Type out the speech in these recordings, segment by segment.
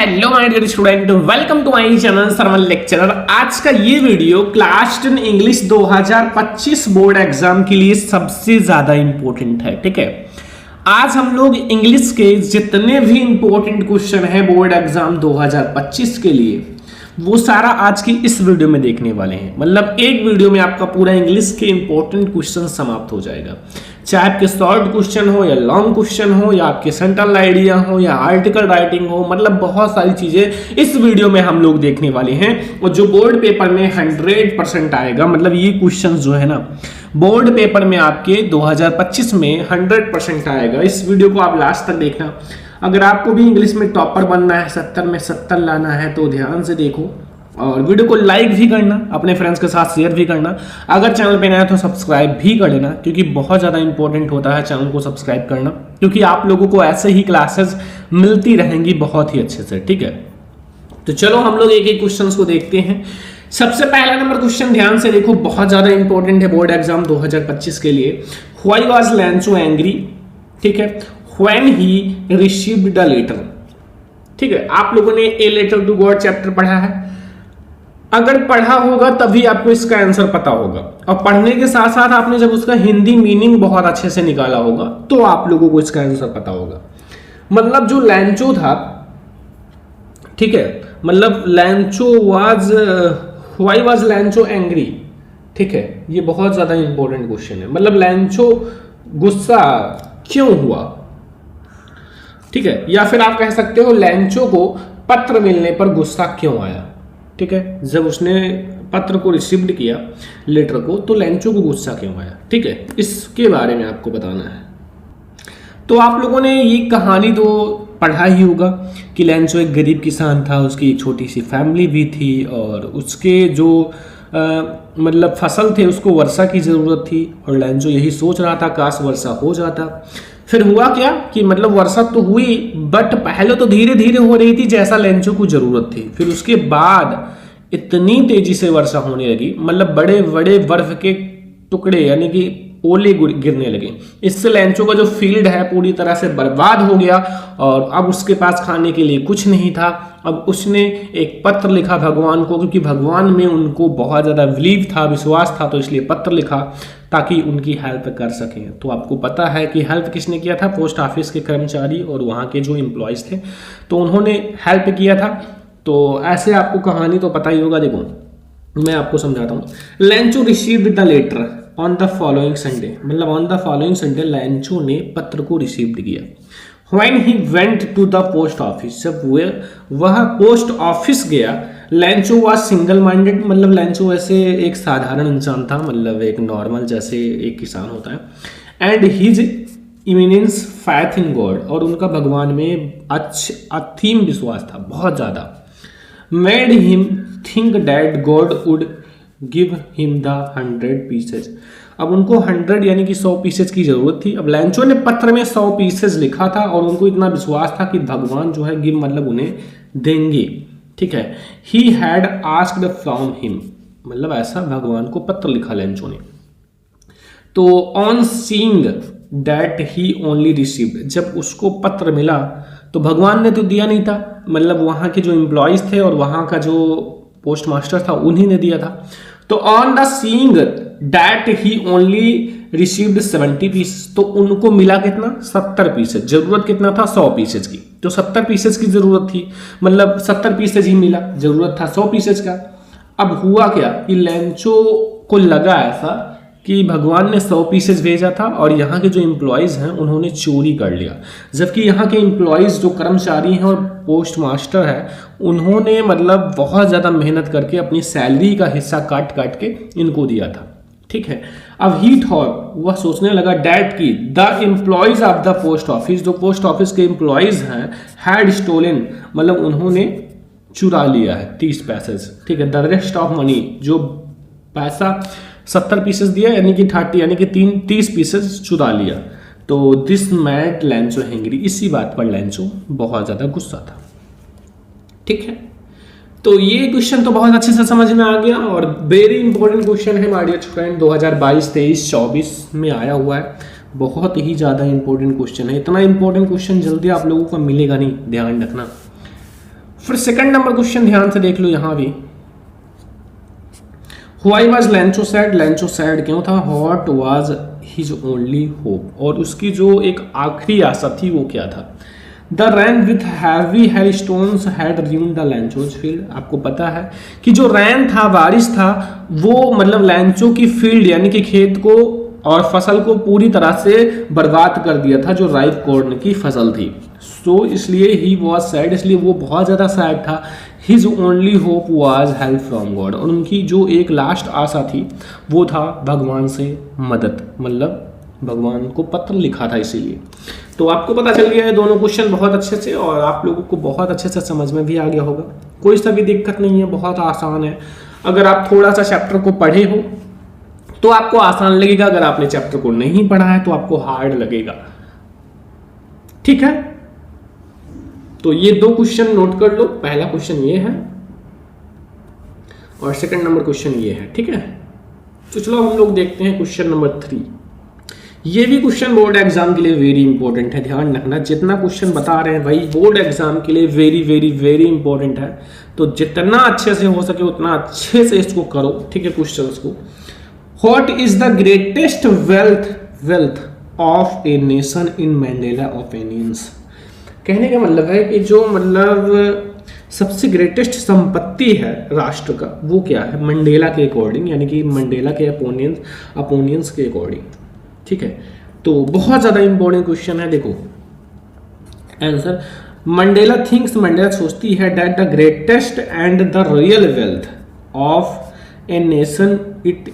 Hello my dear student, welcome to my channel सरवल lecturer. आज का ये video class 10 English 2025 board exam के लिए सबसे ज्यादा इंपॉर्टेंट है। ठीक है, आज हम लोग इंग्लिश के जितने भी इंपॉर्टेंट क्वेश्चन है बोर्ड एग्जाम 2025 के लिए वो सारा आज की इस वीडियो में देखने वाले हैं। मतलब एक वीडियो में आपका पूरा इंग्लिश के इंपॉर्टेंट क्वेश्चन समाप्त हो जाएगा, चाहे आपके शॉर्ट क्वेश्चन हो या लॉन्ग क्वेश्चन हो या आपके सेंट्रल आइडिया हो या आर्टिकल राइटिंग हो। मतलब बहुत सारी चीजें इस वीडियो में हम लोग देखने वाले हैं और जो बोर्ड पेपर में 100% आएगा। मतलब ये क्वेश्चन जो है ना बोर्ड पेपर में आपके 2025 में 100% आएगा। इस वीडियो को आप लास्ट तक देखना। अगर आपको भी इंग्लिश में टॉपर बनना है, 70 में 70 लाना है तो ध्यान से देखो और वीडियो को लाइक भी करना, अपने फ्रेंड्स के साथ शेयर भी करना। अगर चैनल पे नया है तो सब्सक्राइब भी कर लेना, क्योंकि बहुत ज़्यादा इंपॉर्टेंट होता है चैनल को सब्सक्राइब करना, क्योंकि आप लोगों को ऐसे ही क्लासेस मिलती रहेंगी बहुत ही अच्छे से। ठीक है, तो चलो हम लोग एक एक क्वेश्चन को देखते हैं। सबसे पहला नंबर क्वेश्चन ध्यान से देखो, बहुत ज़्यादा इंपॉर्टेंट है बोर्ड एग्जाम 2025 के लिए। Why was Lencho angry? ठीक है, when he received the letter. ठीक है, आप लोगों ने a letter to God chapter पढ़ा है। अगर पढ़ा होगा तभी आपको इसका आंसर पता होगा, और पढ़ने के साथ साथ आपने जब उसका हिंदी मीनिंग बहुत अच्छे से निकाला होगा तो आप लोगों को इसका आंसर पता होगा। मतलब जो लैंचो था, ठीक है, मतलब लैंचो was, why was Lencho angry? ठीक है, ये बहुत ज्यादा इंपॉर्टेंट क्वेश्चन है। मतलब लैंचो गुस्सा क्यों हुआ? ठीक है, या फिर आप कह सकते हो लैंचो को पत्र मिलने पर गुस्सा क्यों आया? ठीक है, जब उसने पत्र को रिसीव्ड किया, लेटर को, तो लैंचो को गुस्सा क्यों आया? ठीक है, इसके बारे में आपको बताना है। तो आप लोगों ने ये कहानी तो पढ़ा ही होगा कि लैंचो एक गरीब किसान था, उसकी एक छोटी सी फैमिली भी थी और उसके जो मतलब फसल थे उसको वर्षा की ज़रूरत थी और लैंचो यही सोच रहा था काश वर्षा हो जाता। फिर हुआ क्या कि मतलब वर्षा तो हुई, बट पहले तो धीरे धीरे हो रही थी जैसा लैंचो को जरूरत थी। फिर उसके बाद इतनी तेजी से वर्षा होने लगी, मतलब बड़े बड़े बर्फ के टुकड़े यानी कि ओले गिरने लगे। इससे लैंचो का जो फील्ड है पूरी तरह से बर्बाद हो गया और अब उसके पास खाने के लिए कुछ नहीं था। अब उसने एक पत्र लिखा भगवान को, क्योंकि भगवान में उनको बहुत ज़्यादा बिलीव था, विश्वास था, तो इसलिए पत्र लिखा ताकि उनकी हेल्प कर सकें। तो आपको पता है कि हेल्प किसने किया था? पोस्ट ऑफिस के कर्मचारी और वहाँ के जो एम्प्लॉयज़ थे, तो उन्होंने हेल्प किया था। तो ऐसे आपको कहानी तो पता ही होगा। देखो मैं आपको समझाता हूँ। Lencho received the letter on the following Sunday, मतलब on the following Sunday Lencho ने पत्र को रिसीव्ड किया। When he went to the post office, जब वह पोस्ट ऑफिस गया, लैंचो वाज सिंगल माइंडेड, मतलब लैंचो ऐसे एक साधारण इंसान था, मतलब एक नॉर्मल जैसे एक किसान होता है। And his eminence faith in God, और उनका भगवान में अथीम विश्वास था, बहुत ज़्यादा। Made him think that God would give him the 100 pieces. अब उनको 100 यानी कि 100 पीसेज की जरूरत थी। अब लैंचो ने पत्र में 100 पीसेज लिखा था और उनको इतना विश्वास था कि भगवान जो है गिव मतलब उन्हें देंगे। ठीक है, he had asked from him, मतलब ऐसा भगवान को पत्र लिखा लैंचो ने। तो on seeing that he only received, जब उसको पत्र मिला तो भगवान ने तो दिया नहीं था, मतलब वहाँ के जो एम्प्लॉयज थे और वहाँ का जो पोस्ट मास्टर था उन्हीं ने दिया था। तो on the seeing that he only received 70 piece, तो उनको मिला कितना? 70 पीसेज। जरूरत कितना था? 100 पीसेज की। तो 70 पीसेज की जरूरत थी, मतलब 70 पीसेज ही मिला, जरूरत था 100 पीसेज का। अब हुआ क्या कि लैंचो को लगा ऐसा कि भगवान ने 100 पीसेज भेजा था और यहाँ के जो एम्प्लॉयज़ हैं उन्होंने चोरी कर लिया, जबकि यहाँ के एम्प्लॉयज़ जो कर्मचारी हैं और पोस्ट मास्टर है उन्होंने मतलब बहुत ज़्यादा मेहनत करके अपनी सैलरी का हिस्सा काट काट के इनको दिया था। ठीक है, अब ही थॉट, वह सोचने लगा डैट की the employees of the post office, जो पोस्ट ऑफिस के एम्प्लॉयज़ हैं, हैड स्टोलन, मतलब उन्होंने चुरा लिया है 30 पैसे। ठीक है, द रेस्ट ऑफ मनी, जो पैसा 70 पीसेस दिया यानी कि 30 यानी कि 30 पीसेस चुरा लिया। तो दिस मैड लैंचो हैंग्री, इसी बात पर लैंचो बहुत ज़्यादा गुस्सा था। ठीक है, तो ये क्वेश्चन तो बहुत अच्छे से समझ में आ गया और वेरी इंपॉर्टेंट क्वेश्चन है माय डियर स्टूडेंट, 2022, 23, 24 में आया हुआ है। बहुत ही ज़्यादा इंपॉर्टेंट क्वेश्चन है। इतना इंपॉर्टेंट क्वेश्चन जल्दी आप लोगों को मिलेगा नहीं, ध्यान रखना। फिर सेकंड नंबर क्वेश्चन ध्यान से देख लो यहां भी, व्हाई वाज लैंचो सैड, लैंचो सैड क्यों था, what was his only hope, और उसकी जो एक आखिरी आशा थी वो क्या था। The rain with heavy hailstones had ruined the Lencho's field, आपको पता है कि जो रैन था, बारिश था, वो मतलब लैंचो की फील्ड यानी कि खेत को और फसल को पूरी तरह से बर्बाद कर दिया था, जो राइप कॉर्न की फसल थी। सो इसलिए ही वॉज सैड, इसलिए वो बहुत ज़्यादा सैड था। His only hope was help from God, और उनकी जो एक लास्ट आशा थी वो था भगवान से मदद, मतलब भगवान को पत्र लिखा था इसीलिए। तो आपको पता चल गया है दोनों क्वेश्चन बहुत अच्छे से, और आप लोगों को बहुत अच्छे से समझ में भी आ गया होगा, कोई सा भी दिक्कत नहीं है, बहुत आसान है। अगर आप थोड़ा सा चैप्टर को पढ़े हो तो आपको आसान लगेगा, अगर आपने चैप्टर को नहीं पढ़ा है तो आपको हार्ड लगेगा, ठीक है। तो ये दो क्वेश्चन नोट कर लो, पहला क्वेश्चन ये है और सेकंड नंबर क्वेश्चन ये है, ठीक है। तो चलो हम लोग देखते हैं क्वेश्चन नंबर 3। ये भी क्वेश्चन बोर्ड एग्जाम के लिए वेरी इंपॉर्टेंट है, ध्यान रखना, जितना क्वेश्चन बता रहे हैं भाई बोर्ड एग्जाम के लिए वेरी वेरी वेरी इंपॉर्टेंट है, तो जितना अच्छे से हो सके उतना अच्छे से इसको करो, ठीक है। क्वेश्चंस को, what is the greatest wealth of a nation in mandala opinions, कहने का मतलब है कि जो मतलब सबसे ग्रेटेस्ट संपत्ति है राष्ट्र का वो क्या है मंडेला के अकॉर्डिंग, यानी कि मंडेला के अपोनियंस के अकॉर्डिंग, ठीक है। तो बहुत ज़्यादा इंपॉर्टेंट क्वेश्चन है, देखो आंसर। मंडेला थिंक्स, मंडेला सोचती है, that the greatest and the real wealth of a nation it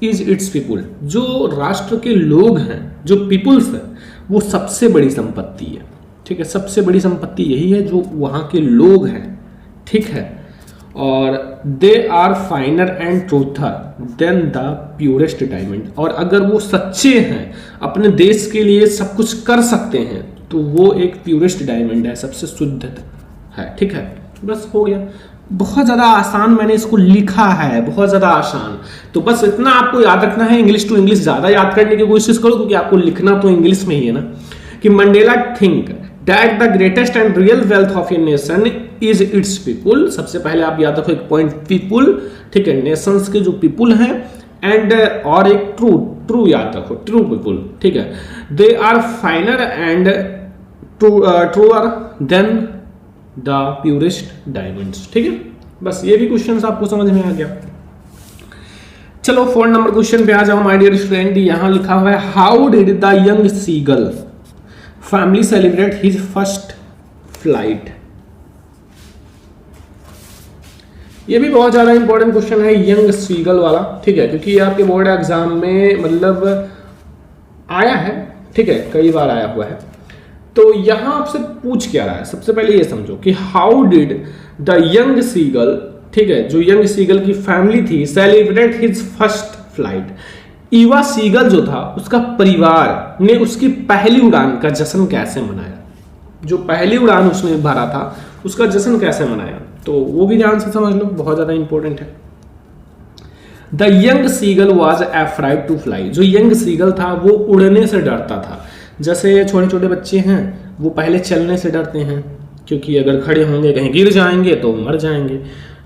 is it's people, जो राष्ट्र के लोग हैं, जो पीपुल्स हैं, वो सबसे बड़ी संपत्ति है, ठीक है। सबसे बड़ी संपत्ति यही है जो वहाँ के लोग हैं, ठीक है। और they are finer and truer than the purest diamond, और अगर वो सच्चे हैं, अपने देश के लिए सब कुछ कर सकते हैं, तो वो एक प्योरेस्ट डायमंड है, सबसे शुद्ध है, ठीक है। बस हो गया, बहुत ज़्यादा आसान मैंने इसको लिखा है, बहुत ज़्यादा आसान। तो बस इतना आपको याद रखना है, इंग्लिश टू इंग्लिश ज़्यादा याद करने की कोशिश करो, क्योंकि आपको लिखना तो इंग्लिश में ही है ना, कि Mandela think that the greatest and real wealth of a nation is it's people. सबसे पहले आप याद रखो एक पॉइंट, पीपुल, ठीक है, नेशंस के जो पीपुल हैं, एंड और एक ट्रू याद रखो, ट्रू पीपुल, ठीक है। They are finer and truer than the purest diamonds, ठीक है। बस ये भी क्वेश्चन आपको समझ में आ गया। चलो 4 नंबर क्वेश्चन पे आ जाओ माय डियर स्टूडेंट। यहां लिखा हुआ है, how did the young seagull family celebrate his first flight. ये भी बहुत ज्यादा इंपॉर्टेंट क्वेश्चन है, यंग सीगल वाला, ठीक है, क्योंकि ये आपके बोर्ड एग्जाम में मतलब आया है, ठीक है, कई बार आया हुआ है। तो यहां आपसे पूछ क्या रहा है, सबसे पहले ये समझो कि how did the young seagull, ठीक है, जो यंग सीगल की फैमिली थी, सेलिब्रेट हिज फर्स्ट फ्लाइट। ईवा सीगल जो था, उसका परिवार ने उसकी पहली उड़ान का जश्न कैसे मनाया, जो पहली उड़ान उसने भरा था उसका जश्न कैसे मनाया, तो वो भी ध्यान से समझ लो, बहुत ज्यादा इंपॉर्टेंट है। The young seagull was afraid to fly, जो यंग सीगल था वो उड़ने से डरता था। जैसे छोटे छोटे बच्चे हैं वो पहले चलने से डरते हैं, क्योंकि अगर खड़े होंगे कहीं गिर जाएंगे तो मर जाएंगे,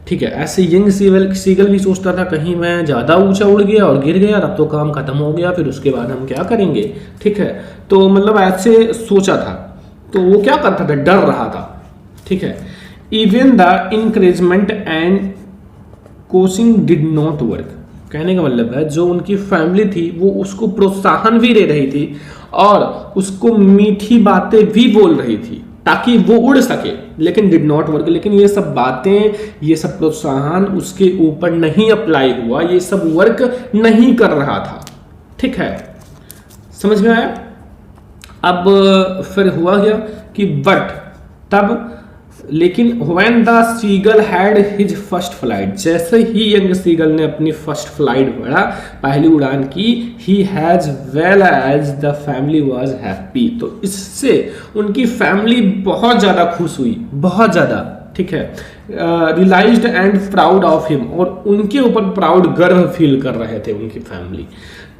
ठीक है। ऐसे यंग सीगल भी सोचता था कहीं मैं ज़्यादा ऊंचा उड़ गया और गिर गया, तब तो काम खत्म हो गया, फिर उसके बाद हम क्या करेंगे, ठीक है। तो मतलब ऐसे सोचा था, तो वो क्या करता था, डर रहा था, ठीक है। Even the encouragement and coaching did not work, कहने का मतलब है जो उनकी फैमिली थी वो उसको प्रोत्साहन भी दे रही थी और उसको मीठी बातें भी बोल रही थी ताकि वो उड़ सके, लेकिन डिड नॉट वर्क, लेकिन ये सब बातें, ये सब प्रोत्साहन उसके ऊपर नहीं अप्लाई हुआ, ये सब वर्क नहीं कर रहा था, ठीक है। समझ में आया। अब फिर हुआ क्या कि बट तब, लेकिन when the seagull had his first flight, जैसे ही यंग सीगल ने अपनी फर्स्ट फ्लाइट बढ़ा, पहली उड़ान की, he has well as the family was happy, तो इससे उनकी फैमिली बहुत ज़्यादा खुश हुई, बहुत ज़्यादा, ठीक है। Realised and proud of him, और उनके ऊपर प्राउड, गर्व फील कर रहे थे उनकी family.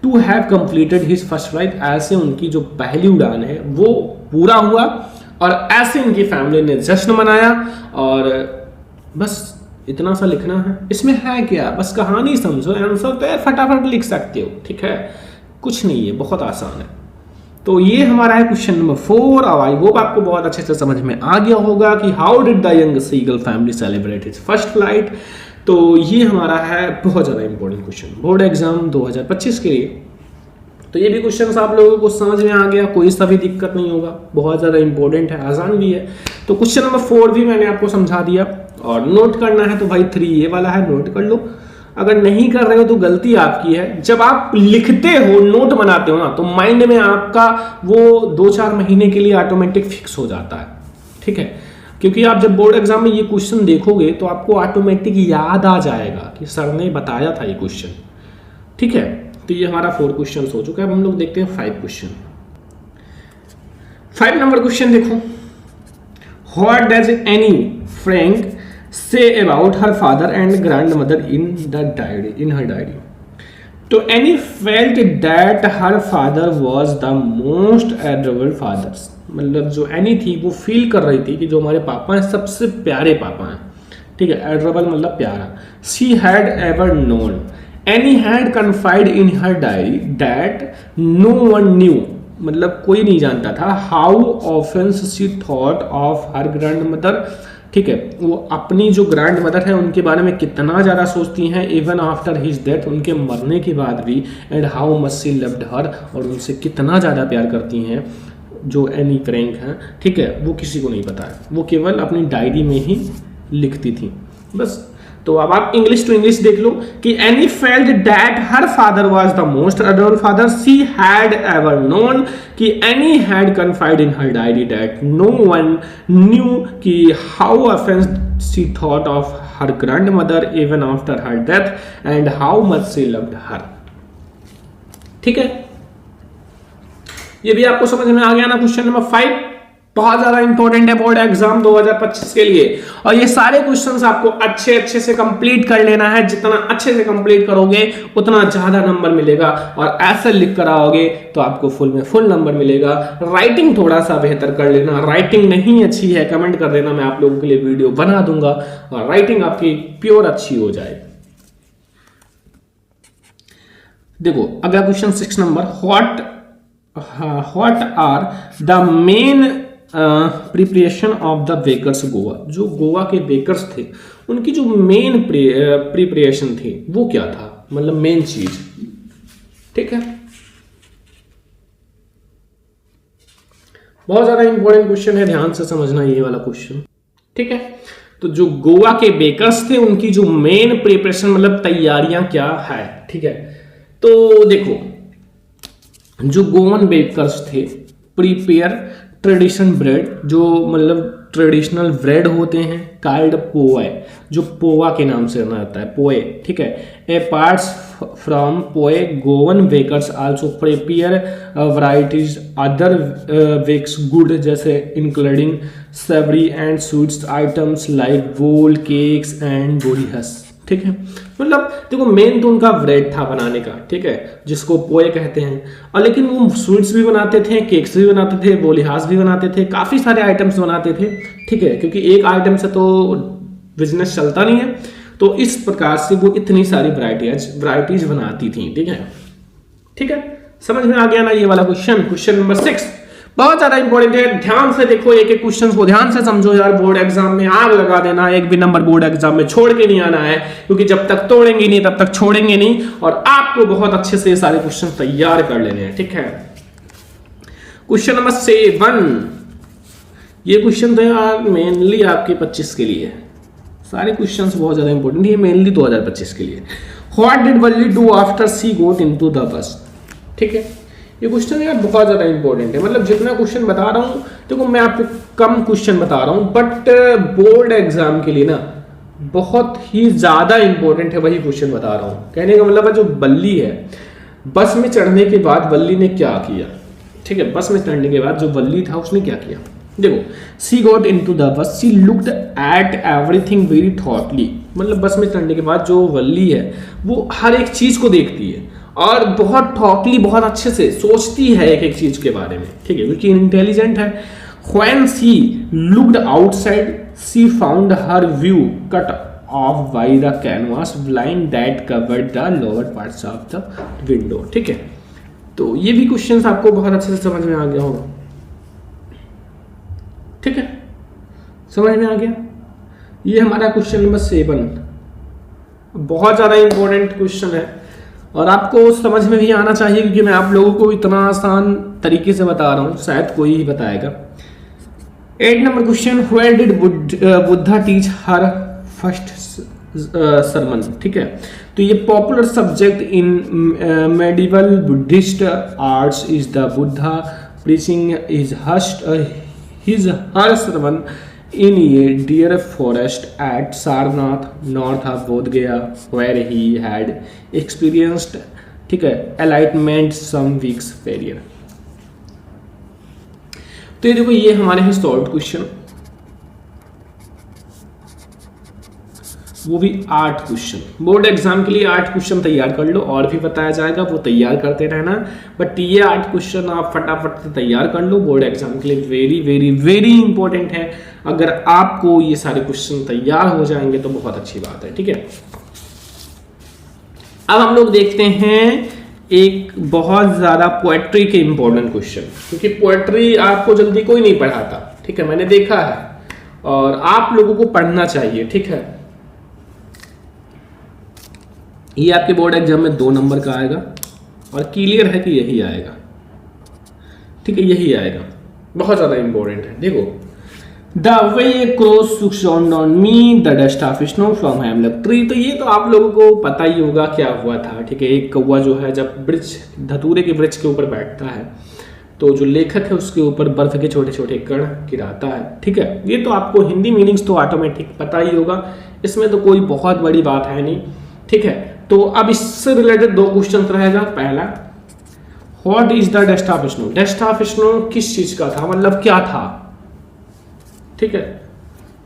To have completed his first flight, ऐसे उनकी जो पहली उड़ान है वो पूरा हुआ और ऐसे इनकी फैमिली ने जश्न मनाया। और बस इतना सा लिखना है, इसमें है क्या, बस कहानी समझो, आंसर तो यार फटाफट लिख सकते हो, ठीक है, कुछ नहीं है, बहुत आसान है। तो ये हमारा है क्वेश्चन नंबर 4। अब आई होप आपको बहुत अच्छे से समझ में आ गया होगा कि how did the young seagull family celebrate his first flight. तो ये हमारा है बहुत ज़्यादा इंपॉर्टेंट क्वेश्चन बोर्ड एग्जाम 2025 के लिए। तो ये भी क्वेश्चन आप लोगों को समझ में आ गया, कोई सा भी दिक्कत नहीं होगा, बहुत ज़्यादा इंपॉर्टेंट है, आसान भी है। तो क्वेश्चन नंबर 4 भी मैंने आपको समझा दिया। और नोट करना है तो भाई 3 ये वाला है, नोट कर लो। अगर नहीं कर रहे हो तो गलती आपकी है। जब आप लिखते हो, नोट बनाते हो ना, तो माइंड में आपका वो 2-4 महीने के लिए ऑटोमेटिक फिक्स हो जाता है, ठीक है। क्योंकि आप जब बोर्ड एग्जाम में ये क्वेश्चन देखोगे तो आपको ऑटोमेटिक याद आ जाएगा कि सर ने बताया था ये क्वेश्चन, ठीक है। तो ये हमारा 4 क्वेश्चन हो चुका है। अब हम लोग देखते हैं 5 क्वेश्चन। 5 नंबर क्वेश्चन देखो, what does Anne Frank say about her father and grandmother in her diary. तो Annie felt that her father was the most adorable fathers. मतलब जो एनी थी वो फील कर रही थी कि जो हमारे पापा हैं सबसे प्यारे पापा हैं, ठीक है। एडोरेबल मतलब प्यारा। She had ever known. Annie had confided in her diary that no one knew. मतलब कोई नहीं जानता था how often she thought of her grandmother. ठीक है, वो अपनी जो ग्रैंड मदर है उनके बारे में कितना ज़्यादा सोचती हैं, इवन आफ्टर हिज डेथ, उनके मरने के बाद भी, and how much she loved हर, और उनसे कितना ज़्यादा प्यार करती हैं जो एनी फ्रैंक हैं, ठीक है। वो किसी को नहीं पता है, वो केवल अपनी डायरी में ही लिखती थी, बस। तो अब आप इंग्लिश टू इंग्लिश देख लो कि Annie felt that her father was the most adored father she had ever known, कि Annie had confided in her diary that no one knew, कि how often she thought of her grandmother even after her death, and how much she loved her, ठीक है। ये भी आपको समझ में आ गया ना। क्वेश्चन नंबर 5 बहुत ज्यादा इंपॉर्टेंट है बोर्ड एग्जाम 2025 के लिए, और ये सारे क्वेश्चंस आपको अच्छे से कंप्लीट कर लेना है। जितना अच्छे से कंप्लीट करोगे उतना ज्यादा नंबर मिलेगा, और ऐसे लिख कर आओगे तो आपको फुल में फुल नंबर मिलेगा। राइटिंग थोड़ा सा बेहतर कर लेना, राइटिंग नहीं अच्छी है कमेंट कर देना, मैं आप लोगों के लिए वीडियो बना दूंगा और राइटिंग आपकी प्योर अच्छी हो जाए। देखो अगला question 6 number, what are the main preparation of the bakers Goa. जो गोवा के बेकर्स थे उनकी जो मेन प्रिपरेशन थी वो क्या था, मतलब मेन चीज, ठीक है। बहुत ज्यादा इंपॉर्टेंट क्वेश्चन है, ध्यान से समझना ये वाला क्वेश्चन, ठीक है। तो जो गोवा के बेकर्स थे उनकी जो मेन प्रिपरेशन मतलब तैयारियां क्या है, ठीक है। तो देखो जो गोवन बेकर्स थे प्रिपेयर ट्रेडिशनल ब्रेड, जो मतलब ट्रेडिशनल ब्रेड होते हैं, काल्ड पोए, जो पोवा के नाम से जाता है, पोए, ठीक है। ए parts from pao Goan bakers also prepare varieties other bakes good, जैसे including savoury and sweets items like bol cakes and bolinhas, ठीक है। मतलब देखो मेन तो उनका ब्रेड था बनाने का, ठीक है, जिसको पोए कहते हैं, और लेकिन वो स्वीट्स भी बनाते थे, केक्स भी बनाते थे, बोलिहास भी बनाते थे, काफी सारे आइटम्स बनाते थे, ठीक है, क्योंकि एक आइटम से तो बिजनेस चलता नहीं है। तो इस प्रकार से वो इतनी सारी वैराइटीज बनाती थी, ठीक है, ठीक है। समझ में आ गया ना ये वाला क्वेश्चन नंबर 6 बहुत ज्यादा इंपॉर्टेंट है। ध्यान से देखो, एक एक क्वेश्चन को ध्यान से समझो यार, बोर्ड एग्जाम में आग लगा देना, एक भी नंबर बोर्ड एग्जाम में छोड़ के नहीं आना है, क्योंकि जब तक तोड़ेंगे नहीं तब तक छोड़ेंगे नहीं, और आपको बहुत अच्छे से सारे क्वेश्चन तैयार कर लेने हैं, ठीक है। क्वेश्चन नंबर 7, ये क्वेश्चन तो यार मेनली आपके 25 के लिए है, सारे क्वेश्चंस बहुत ज्यादा इंपॉर्टेंट है, मेनली 2025 के लिए। What did Valli do after she got into the bus, ठीक है। ये क्वेश्चन यार बहुत ज़्यादा इंपॉर्टेंट है, मतलब जितना क्वेश्चन बता रहा हूँ देखो मैं आपको कम क्वेश्चन बता रहा हूँ, बट बोर्ड एग्जाम के लिए ना बहुत ही ज़्यादा इंपॉर्टेंट है वही क्वेश्चन बता रहा हूँ। कहने का मतलब है जो बल्ली है, बस में चढ़ने के बाद वल्ली ने क्या किया, ठीक है, बस में चढ़ने के बाद जो वल्ली था उसने क्या किया। देखो सी got into the bus, she looked at everything very thoughtfully, मतलब बस में चढ़ने के बाद जो वल्ली है वो हर एक चीज़ को देखती है और बहुत थॉटली, बहुत अच्छे से सोचती है एक एक चीज के बारे में, ठीक है, क्योंकि इंटेलिजेंट है। When she looked outside, she found her view cut off by the canvas blind that covered the lower parts of the window। ठीक है, तो ये भी क्वेश्चंस आपको बहुत अच्छे से समझ में आ गया होगा। ठीक है, समझ में आ गया। ये हमारा क्वेश्चन नंबर 7 बहुत ज़्यादा इंपॉर्टेंट क्वेश्चन है और आपको समझ में भी आना चाहिए, क्योंकि मैं आप लोगों को इतना आसान तरीके से बता रहा हूँ, शायद कोई ही बताएगा। 8 number question, where did Buddha teach her first sermon. ठीक है, तो ये popular subject in medieval Buddhist arts is the Buddha preaching is his her sermon in a deer forest at Sarnath, north of Bodh Gaya, where he had experienced, ठीक है, enlightenment some weeks earlier। तो ये देखो, ये हमारे हैं solve question, वो भी 8 क्वेश्चन। बोर्ड एग्जाम के लिए 8 क्वेश्चन तैयार कर लो, और भी बताया जाएगा, वो तैयार करते रहना। बट ये 8 क्वेश्चन आप फटाफट से तैयार कर लो, बोर्ड एग्जाम के लिए वेरी वेरी वेरी इंपॉर्टेंट है। अगर आपको ये सारे क्वेश्चन तैयार हो जाएंगे तो बहुत अच्छी बात है। ठीक है, अब हम लोग देखते हैं एक बहुत ज्यादा पोएट्री के इंपॉर्टेंट क्वेश्चन, क्योंकि पोएट्री आपको जल्दी कोई नहीं पढ़ाता। ठीक है, मैंने देखा है, और आप लोगों को पढ़ना चाहिए। ठीक है, ये आपके बोर्ड एग्जाम में 2 नंबर का आएगा, और क्लियर है कि यही आएगा। ठीक है, यही आएगा, बहुत ज्यादा इंपॉर्टेंट है। देखो, the way crows shone on me the dust of snow from hemlock tree. तो ये तो आप लोगों को पता ही होगा क्या हुआ था। ठीक है, एक कौवा जो है जब वृक्ष, धतूरे के वृक्ष के ऊपर बैठता है, तो जो लेखक है उसके ऊपर बर्फ के छोटे छोटे कण गिराता है। ठीक है, ये तो आपको हिंदी मीनिंग्स तो ऑटोमेटिक पता ही होगा, इसमें तो कोई बहुत बड़ी बात है नहीं। ठीक है, तो अब इससे रिलेटेड 2 क्वेश्चन रहेगा। पहला, what is the dust of snow. Dust of snow किस चीज का था, मतलब क्या था। ठीक है,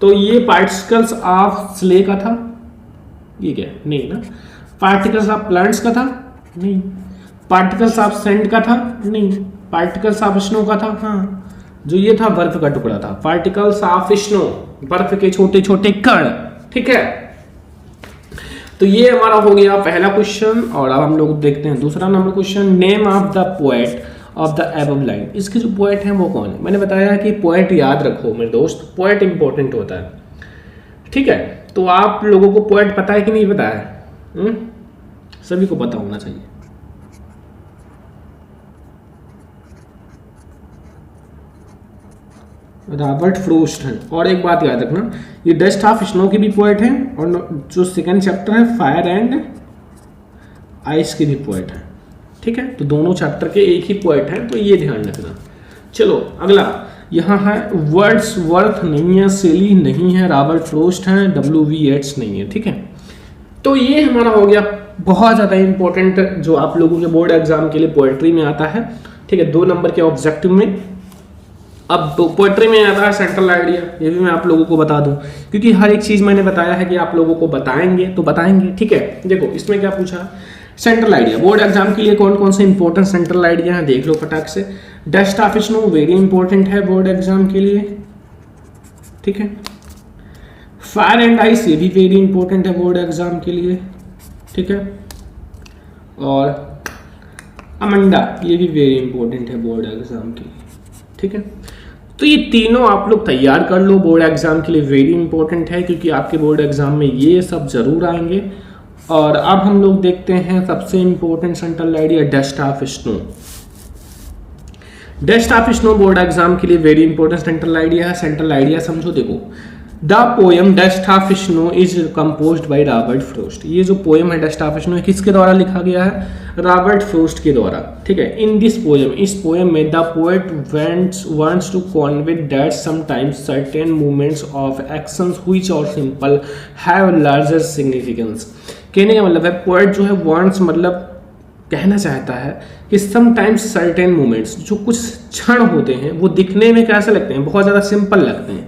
तो ये पार्टिकल्स ऑफ स्ले का था, ये क्या, नहीं ना। पार्टिकल्स ऑफ प्लांट्स का था, नहीं। पार्टिकल्स ऑफ सैंड का था, नहीं। पार्टिकल्स ऑफ स्नो का था, हाँ, जो ये था बर्फ का टुकड़ा था। पार्टिकल्स ऑफ स्नो, बर्फ के छोटे छोटे कण। ठीक है, तो ये हमारा हो गया पहला क्वेश्चन। और अब हम लोग देखते हैं दूसरा number question, name of the poet of the above line. इसके जो पोएट हैं वो कौन है। मैंने बताया कि पोएट याद रखो मेरे दोस्त, पोएट इंपॉर्टेंट होता है। ठीक है, तो आप लोगों को पोएट पता है कि नहीं पता है? सभी को पता होना चाहिए। रॉबर्ट फ्रोस्ट हैं। और एक बात याद रखना, ये डस्ट ऑफ स्नो के भी पोएट हैं, और जो सेकंड चैप्टर है फायर एंड आइस के भी पोएट हैं। ठीक है, तो दोनों चैप्टर के एक ही पोएट हैं, तो ये ध्यान रखना। चलो अगला, यहाँ है वर्ड्सवर्थ नहीं है, शेली नहीं है, रॉबर्ट फ्रोस्ट हैं, W.V. येट्स नहीं है। ठीक है, तो ये हमारा हो गया बहुत ज़्यादा इंपॉर्टेंट, जो आप लोगों के बोर्ड एग्जाम के लिए पोएट्री में आता है। ठीक है, 2 नंबर के ऑब्जेक्टिव में। अब पोएट्री में आता है सेंट्रल आइडिया, ये भी मैं आप लोगों को बता दूं, क्योंकि हर एक चीज़ मैंने बताया है कि आप लोगों को बताएंगे तो बताएंगे। ठीक है, देखो इसमें क्या पूछा, सेंट्रल आइडिया। बोर्ड एग्जाम के लिए कौन कौन से इंपॉर्टेंट सेंट्रल आइडिया हैं देख लो फटाक से। Dust of snow very important है बोर्ड एग्जाम के लिए। ठीक है, फायर एंड आइस ये भी वेरी इंपॉर्टेंट है बोर्ड एग्जाम के लिए। ठीक है, और अमंडा ये भी वेरी इंपॉर्टेंट है बोर्ड एग्जाम के लिए। ठीक है, तो ये तीनों आप लोग तैयार कर लो, बोर्ड एग्जाम के लिए वेरी इंपॉर्टेंट है, क्योंकि आपके बोर्ड एग्जाम में ये सब जरूर आएंगे। और अब हम लोग देखते हैं सबसे important central idea, dust of snow. Dust of snow board exam के लिए वेरी इंपॉर्टेंट सेंट्रल आइडिया है। सेंट्रल आइडिया समझो, देखो, the poem dust of snow is composed by Robert frost. ये जो पोएम है डस्ट ऑफ स्नो किसके द्वारा लिखा गया है, रॉबर्ट फ्रोस्ट के द्वारा। ठीक है, इन दिस पोएम, इस पोएम में the poet wants to convey that sometimes certain movements of actions which are simple have larger significance. कहने का मतलब है, पोएट जो है वांट्स मतलब कहना चाहता है कि समटाइम्स सर्टेन मूवमेंट्स, जो कुछ क्षण होते हैं वो दिखने में कैसे लगते हैं, बहुत ज़्यादा सिंपल लगते हैं,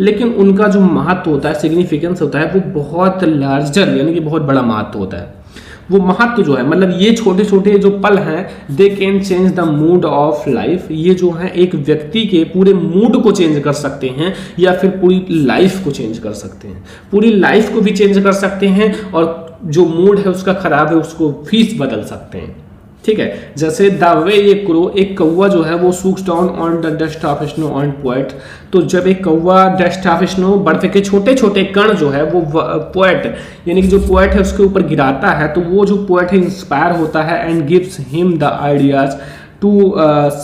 लेकिन उनका जो महत्व होता है, सिग्निफिकेंस होता है, वो बहुत लार्जर यानी कि बहुत बड़ा महत्व होता है। वो महत्व जो है, मतलब ये छोटे छोटे जो पल हैं, they can change the mood off life, ये जो है एक व्यक्ति के पूरे मूड को चेंज कर सकते हैं या फिर पूरी लाइफ को चेंज कर सकते हैं, पूरी लाइफ को भी चेंज कर सकते हैं और जो मूड है उसका खराब है उसको भी बदल सकते हैं। ठीक है, जैसे द वे ये क्रो, एक कौवा जो है वो shook down on the dust of snow on poet, तो जब एक कौवा डस्ट ऑफ स्नो, बर्फ के छोटे छोटे कण जो है वो पोएट यानी कि जो पोएट है उसके ऊपर गिराता है, तो वो जो पोएट है इंस्पायर होता है and gives him the ideas to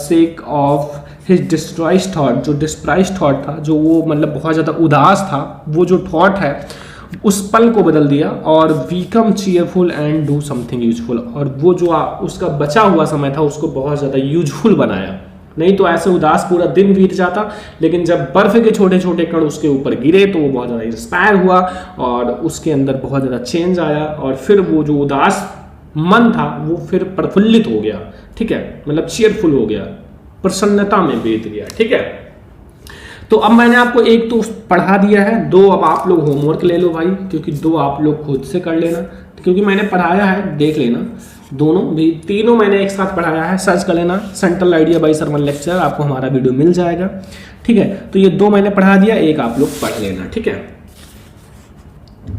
shake off his destroyed thought, जो डिस्प्राइज थॉट था, जो वो मतलब बहुत ज़्यादा उदास था, वो जो थॉट है उस पल को बदल दिया और become cheerful and do something useful, और वो जो उसका बचा हुआ समय था उसको बहुत ज़्यादा यूजफुल बनाया। नहीं तो ऐसे उदास पूरा दिन बीत जाता, लेकिन जब बर्फ के छोटे छोटे कण उसके ऊपर गिरे तो वो बहुत ज़्यादा इंस्पायर हुआ और उसके अंदर बहुत ज़्यादा चेंज आया और फिर वो जो उदास मन था वो फिर प्रफुल्लित हो गया। ठीक है, मतलब चीयरफुल हो गया, प्रसन्नता में बीत गया। ठीक है, तो अब मैंने आपको एक तो पढ़ा दिया है, दो अब आप लोग होमवर्क ले लो भाई, क्योंकि दो आप लोग खुद से कर लेना, क्योंकि मैंने पढ़ाया है, देख लेना दोनों भी, तीनों मैंने एक साथ पढ़ाया है, सर्च कर लेना central idea by Sarwan lecture, आपको हमारा वीडियो मिल जाएगा। ठीक है, तो ये दो मैंने पढ़ा दिया, एक आप लोग पढ़ लेना। ठीक है,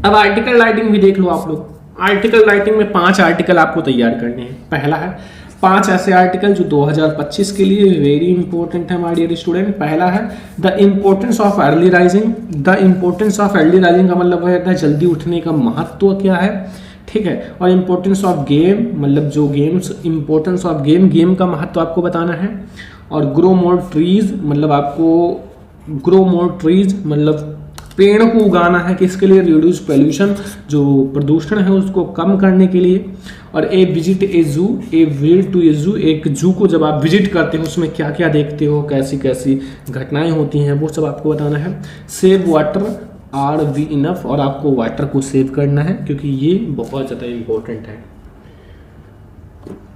अब आर्टिकल राइटिंग भी देख लो आप लोग। आर्टिकल राइटिंग में 5 आर्टिकल आपको तैयार करने हैं। पहला है 5 ऐसे आर्टिकल जो 2025 के लिए वेरी इंपॉर्टेंट है माय डियर स्टूडेंट। पहला है the importance of early rising. The importance of early rising का मतलब है जल्दी उठने का महत्व क्या है। ठीक है, और इम्पोर्टेंस ऑफ गेम, मतलब जो गेम्स, इम्पोर्टेंस ऑफ गेम का महत्व आपको बताना है। और ग्रो मोर ट्रीज, मतलब आपको ग्रो मोर ट्रीज मतलब पेड़ को उगाना है, किसके लिए, रिड्यूस पोल्यूशन, जो प्रदूषण है उसको कम करने के लिए। और ए विजिट ए जू, ए विजिट टू ए जू, एक जू को जब आप विजिट करते हो उसमें क्या क्या देखते हो, कैसी कैसी घटनाएं होती हैं, वो सब आपको बताना है। Save water are we enough, और आपको वाटर को सेव करना है क्योंकि ये बहुत ज़्यादा इम्पोर्टेंट है।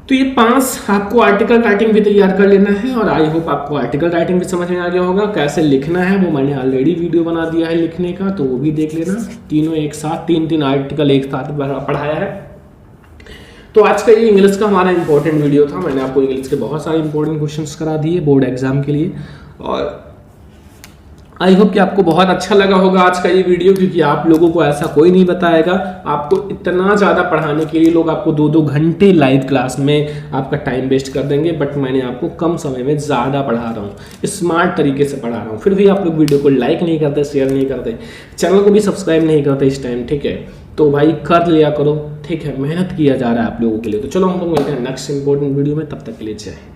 तो ये 5 आपको आर्टिकल राइटिंग भी तैयार कर लेना है और आई होप आपको आर्टिकल राइटिंग भी समझ में आ गया होगा। कैसे लिखना है वो मैंने ऑलरेडी वीडियो बना दिया है लिखने का, तो वो भी देख लेना। तीनों एक साथ 3 आर्टिकल एक साथ पढ़ाया है। तो आज का ये इंग्लिश का हमारा इंपॉर्टेंट वीडियो था। मैंने आपको इंग्लिश के बहुत सारे इंपॉर्टेंट क्वेश्चंस करा दिए बोर्ड एग्जाम के लिए, और आई होप कि आपको बहुत अच्छा लगा होगा आज का ये वीडियो, क्योंकि आप लोगों को ऐसा कोई नहीं बताएगा। आपको इतना ज़्यादा पढ़ाने के लिए लोग आपको 2-2 घंटे लाइव क्लास में आपका टाइम वेस्ट कर देंगे, बट मैंने आपको कम समय में ज़्यादा पढ़ा रहा हूँ, स्मार्ट तरीके से पढ़ा रहा हूँ। फिर भी आप लोग वीडियो को लाइक नहीं करते, शेयर नहीं करते, चैनल को भी सब्सक्राइब नहीं करते इस टाइम। ठीक है, तो भाई कर लिया करो। ठीक है, मेहनत किया जा रहा है आप लोगों के लिए। तो चलो हम लोग मिलते हैं नेक्स्ट इंपॉर्टेंट वीडियो में, तब तक के लिए जय हिंद।